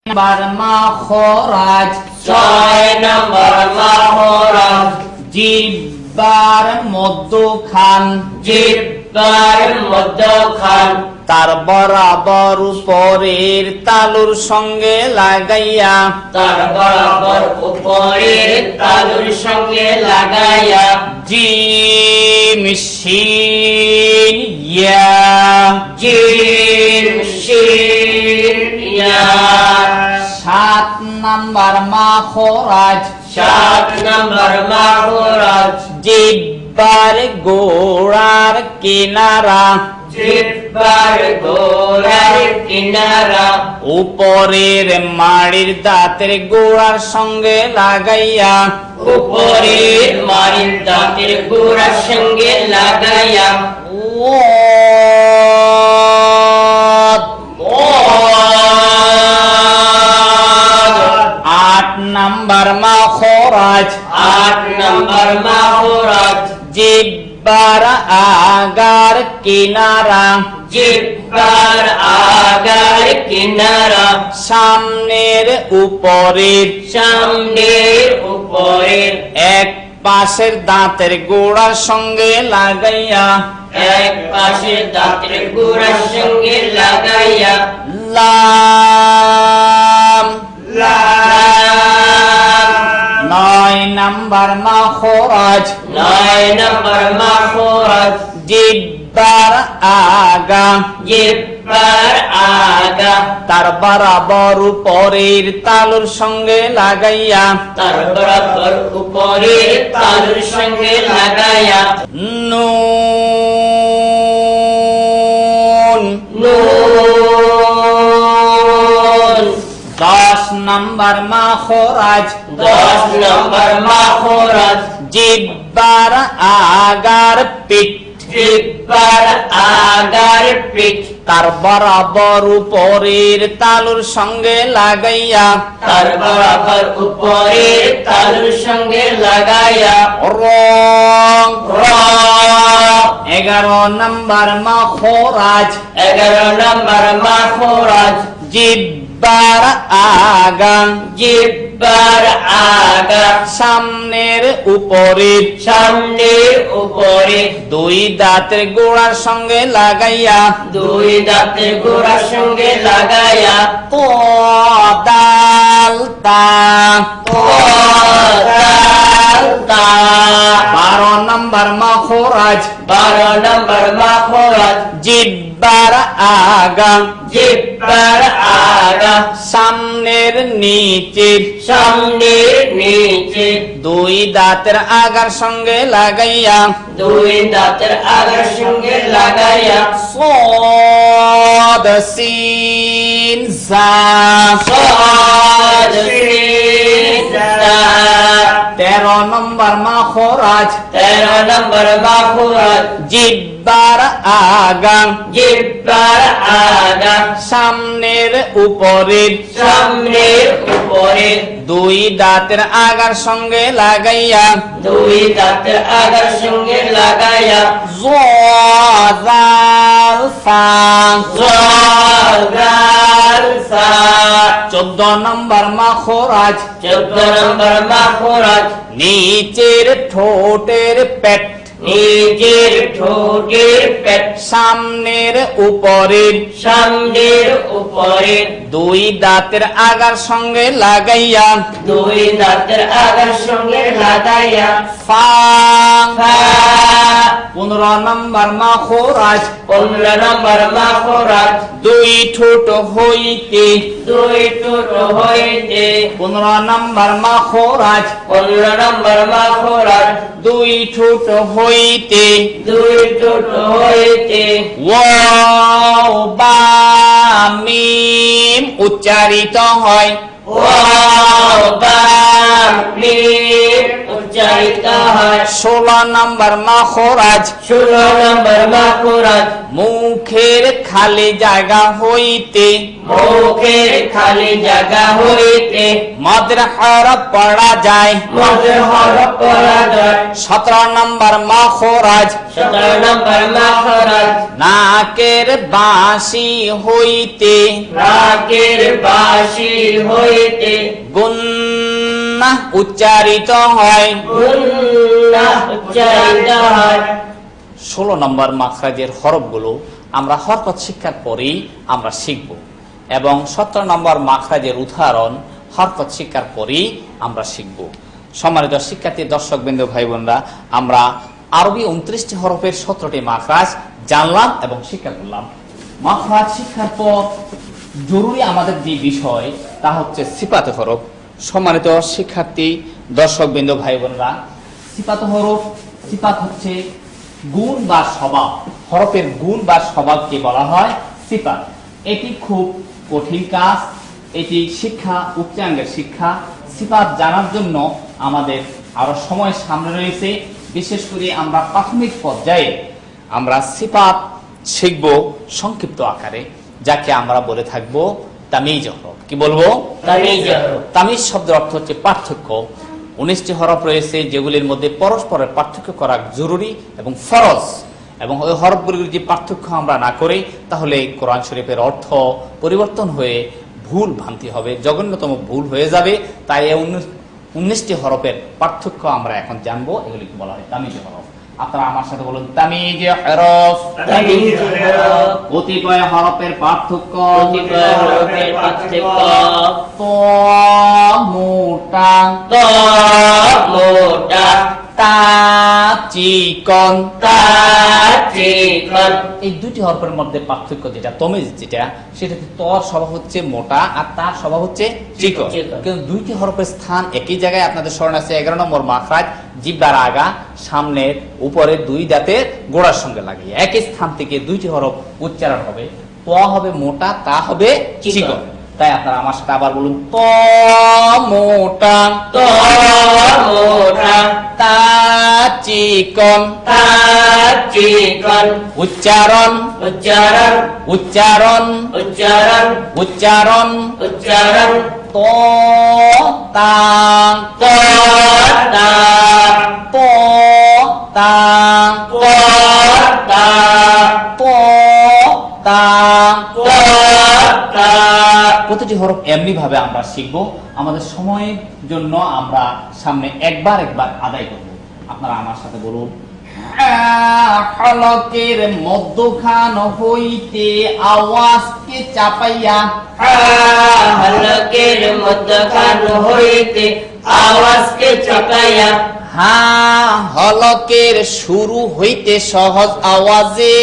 নম্বর মাখরাজ, 6 নম্বর মাখরাজ, জিহ্বার মধ্যখান, জিহ্বার মধ্যখান, তার বরাবর উপরের তালুর সঙ্গে লাগাইয়া, তার বরাবর উপরের তালুর সঙ্গে লাগাইয়া, জিম শিন ইয়া, জিম শিন ইয়া। 7 নম্বর মাখরাজ, 7 নম্বর মাখরাজ, জিহ্বার গোড়ার কিনারা, জিহ্বার গোড়ার কিনারা, উপরের মাড়ির দাঁতের গোড়ার সঙ্গে লাগাইয়া, উপরের মাড়ির দাঁতের গোড়ার সঙ্গে লাগাইয়া, 8 নম্বর মাখরাজ, 8 নম্বর মাখরাজ, জিহ্বার আগার কিনারা, জিহ্বার আগার কিনারা, সামনের উপরের, সামনের উপরের, এক পাশের দাঁতের গোড়ার সঙ্গে লাগাইয়া, এক পাশে দাঁতের গোড়ার সঙ্গে লাগাইয়া, লাম। লাম। 9 নম্বর মাখরাজ, 9 নম্বর মাখরাজ, জিহ্বার আগা, জিহ্বার আগা, তার বরাবর উপরের তালুর সঙ্গে লাগাইয়া, তার বরাবর উপরের তালুর সঙ্গে লাগাইয়া, নুন। নুন। 10 নম্বর মাখরাজ, 10 নম্বর মাখরাজ, জিহ্বার আগার পিঠ, জিহ্বার আগার পিঠ, তার বরাবর উপরের তালুর সঙ্গে লাগাইয়া, তার বরাবর উপরের তালুর সঙ্গে লাগাইয়া, রং। র। 11 নম্বর মাখরাজ, 11 নম্বর মাখরাজ, জিহ্বার আগা, জিহ্বার আগা, সামনের উপরের, সামনের উপরে, দুই দাঁতের গোড়ার সঙ্গে লাগাইয়া, দুই দাঁতের গোড়ার সঙ্গে লাগাইয়া, দাল তা। দাল তা। 12 নম্বর মাখরাজ, 12 নম্বর মাখরাজ, জিহ্বার আগা, জিহ্বার আগা, সামনের নিচে, সামনের নিচে, দুই দাঁতের আগার সঙ্গে লাগাইয়া, দুই দাঁতের আগার সঙ্গে লাগাইয়া, صاد سين زا। صاد سين زا। 13 নম্বর মাখরাজ, 13 নম্বর মাখরাজ, জিহ্বার আগা, জিহ্বার আগা, সামনের উপরের, সামনের উপরে, দুই দাঁতের আগার সঙ্গে লাগাইয়া, দুই দাঁতের আগার সঙ্গে লাগাইয়া, জাল সা। জাল সা। 14 নম্বর মাখরাজ, 14 নম্বর মাখরাজ, নিচের ঠোঁটের পেট, নিজের ঠোঁটের পেট, সামনের উপরের, সামনের উপরে, দুই দাঁতের আগার সঙ্গে লাগাইয়া, দুই দাঁতের আগার সঙ্গে লাগাইয়া, ফা। ফা। 15 নম্বর মাখরাজ, 15 নম্বর মাখরাজ, দুই ঠোঁট হইতে, দুই ঠোঁট হইতে, 15 নম্বর মাখরাজ, 15 নম্বর মাখরাজ, দুই ঠোঁট হইতে, দুই ঠোঁট হইতে, ওয়াও বা মিম উচ্চারিত হয়। ওয়াও বা মিম উচ্চারিত হয়। 16 নম্বর মাখরাজ 16 নম্বর মাখরাজ মুখের খালি জায়গা হইতে মুখের খালি জায়গা হইতে মদের হরফ পড়া যায় মদের হরফ পড়া যায়। 17 নম্বর মাখরাজ 17 নম্বর মাখরাজ নাকের বাঁশি হইতে নাকের বাঁশি হইতে গুন্নাহ উচ্চারিত হয়। গুন্নাহ উচ্চারিত হয়। 16 নম্বর মাখরাজের হরফগুলো আমরা হরকত শিক্ষার পরেই আমরা শিখব এবং 17 নম্বর মাখরাজের উদাহরণ হরকত শিক্ষার পরেই আমরা শিখব। সম্মানিত শিক্ষার্থী দর্শকবৃন্দ ভাই বোনরা, আমরা আরবি 29টি হরফের 17টি মাখরাজ জানলাম এবং শিক্ষা করলাম। মাখরাজ শিক্ষার পর জরুরি আমাদের যে বিষয় তা হচ্ছে সিফাতে হরফ। সম্মানিত শিক্ষার্থী দর্শকবৃন্দ ভাই বোনরা, সিফাতে হরফ, সিফাত হচ্ছে গুণ বা স্বভাব। হরফের গুণ বা স্বভাবকে বলা হয় সিফাত। এটি খুব কঠিন কাজ, এটি শিক্ষা, উচ্চাঙ্গের শিক্ষা। সিফাত জানার জন্য আমাদের আরো সময় সামনে রয়েছে। বিশেষ করে আমরা প্রাথমিক পর্যায়ে আমরা সিফাত শিখব সংক্ষিপ্ত আকারে, যাকে আমরা বলে থাকবো তামিজ হরফ। কি বলবো? তামিজ হরফ। তামিজ শব্দের অর্থ হচ্ছে পার্থক্য। 19টি হরফ রয়েছে যেগুলির মধ্যে পরস্পরের পার্থক্য করা জরুরি এবং ফরজ, এবং ওই হরফগুলির যদি পার্থক্য আমরা না করি তাহলে কোরআন শরীফের অর্থ পরিবর্তন হয়ে ভুল ভ্রান্তি হবে, জঘন্যতম ভুল হয়ে যাবে। তাই এই 19টি হরফের পার্থক্য আমরা এখন জানবো, এগুলিকে বলা হয় তামিজ হরফ। আপনারা আমার সাথে বলুন, তামিজ হরফ। তামিজ হরফ। কতিপয় হরফের পার্থক্য। কতিপয় হরফের পার্থক্য। ত মোটা, ত মোটা, তা চিকন, তা চিকন। এই দুটি হরফের মধ্যে পার্থক্য যেটা তমিজ, যেটা সেটাতে তর স্বভাব হচ্ছে মোটা আর তার স্বভাব হচ্ছে চিকন। কিন্তু দুইটি হরফের স্থান একই জায়গায়। আপনাদের স্মরণ আছে 11 নম্বর মাখরাজ জিহ্বার আগা সামনের উপরে দুই দাঁতের গোড়ার সঙ্গে লাগিয়ে একই স্থান থেকে দুইটি হরফ উচ্চারণ হবে। ত হবে মোটা, তা হবে চিকন। তাই আপনারা আমার সাথে আবার বলুন, ত মোটা, ত মোটা, তা চিকন, তা চিকন। উচ্চারণ, উচ্চারণ, উচ্চারণ, উচ্চারণ, উচ্চারণ। উচ্চারণ। ত তা, ত তা, ত তা, ত তা, ত তা। ত তা। প্রতিটি হরফ এমনি ভাবে আমরা শিখবো। আমাদের সময়ের জন্য আমরা সামনে একবার আদায় করব। আপনারা আমার সাথে বলুন, হলকের মধ্যখান হইতে আওয়াজকে চাপাইয়া, হলকের মধ্যখান হইতে আওয়াজকে চাপাইয়া, হা হলকের শুরু হইতে সহজ আওয়াজে,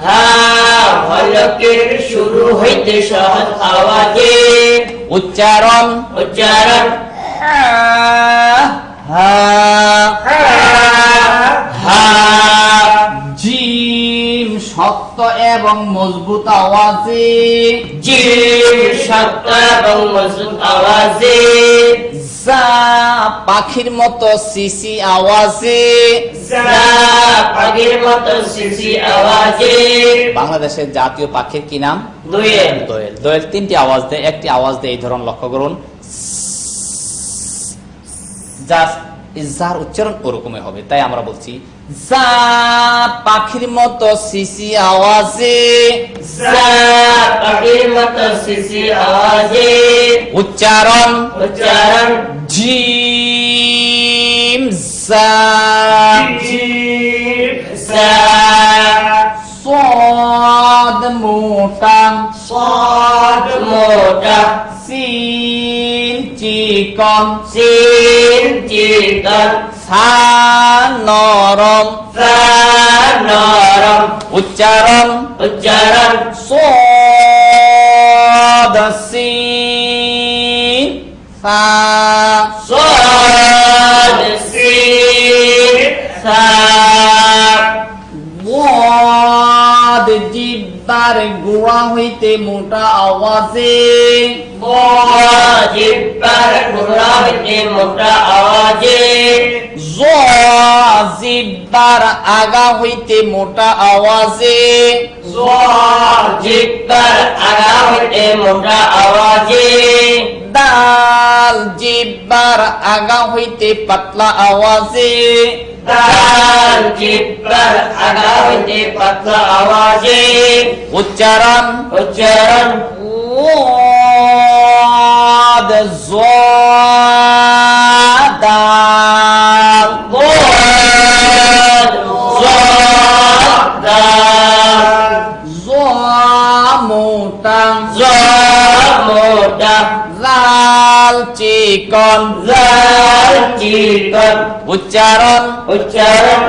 হা হলকের শুরু হইতে সহজ আওয়াজে, উচ্চারণ, উচ্চারণ, হা হা হা, জিম শক্ত এবং মজবুত আওয়াজে, জিম শক্ত এবং মজবুত আওয়াজে, যা পাখির মতো সিসি আওয়াজে, যা পাখির মতো সিসি আওয়াজে। বাংলাদেশের জাতীয় পাখির কি নাম? দোয়েল। দোয়েল। দোয়েল তিনটি আওয়াজ দেয়, একটি আওয়াজ দেয় এই ধরন, লক্ষ্য করুন। জাস্ট যার উচ্চারণ ওরকমই হবে। তাই আমরা বলছি, যা পাখির মতো সিসি আওয়াজে, যা পাখির মতো সিসি আওয়াজে, উচ্চারণ, উচ্চারণ, জিম যা, জিম যা, صاد মোটা, صاد মোটা, সিন চিকন, সিন চিকন, সা নরম, সা নরম, উচ্চারণ, উচ্চারণ, صاد সিন সা, صاد سين সা, ওয়াদ জিহ্বার গোড়া হইতে মোটা আওয়াজে, জিহ্বার গোড়া হইতে মোটা আওয়াজে, জিব্বার আগা হইতে মোটা আওয়াজে, জিব্বার আগা হইতে মোটা আওয়াজে, দাল জিব্বার আগা হইতে পাতলা আওয়াজে, দাল জিব্বার আগা হইতে পাতলা আওয়াজে, উচ্চারণ উচ্চারণ ওয়াদ দাল বোয়াদ দাল মোটা মোটা জাল চিকন জাল চিকন, উচ্চারণ উচ্চারণ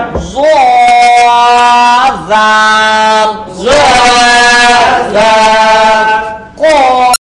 জাল জাল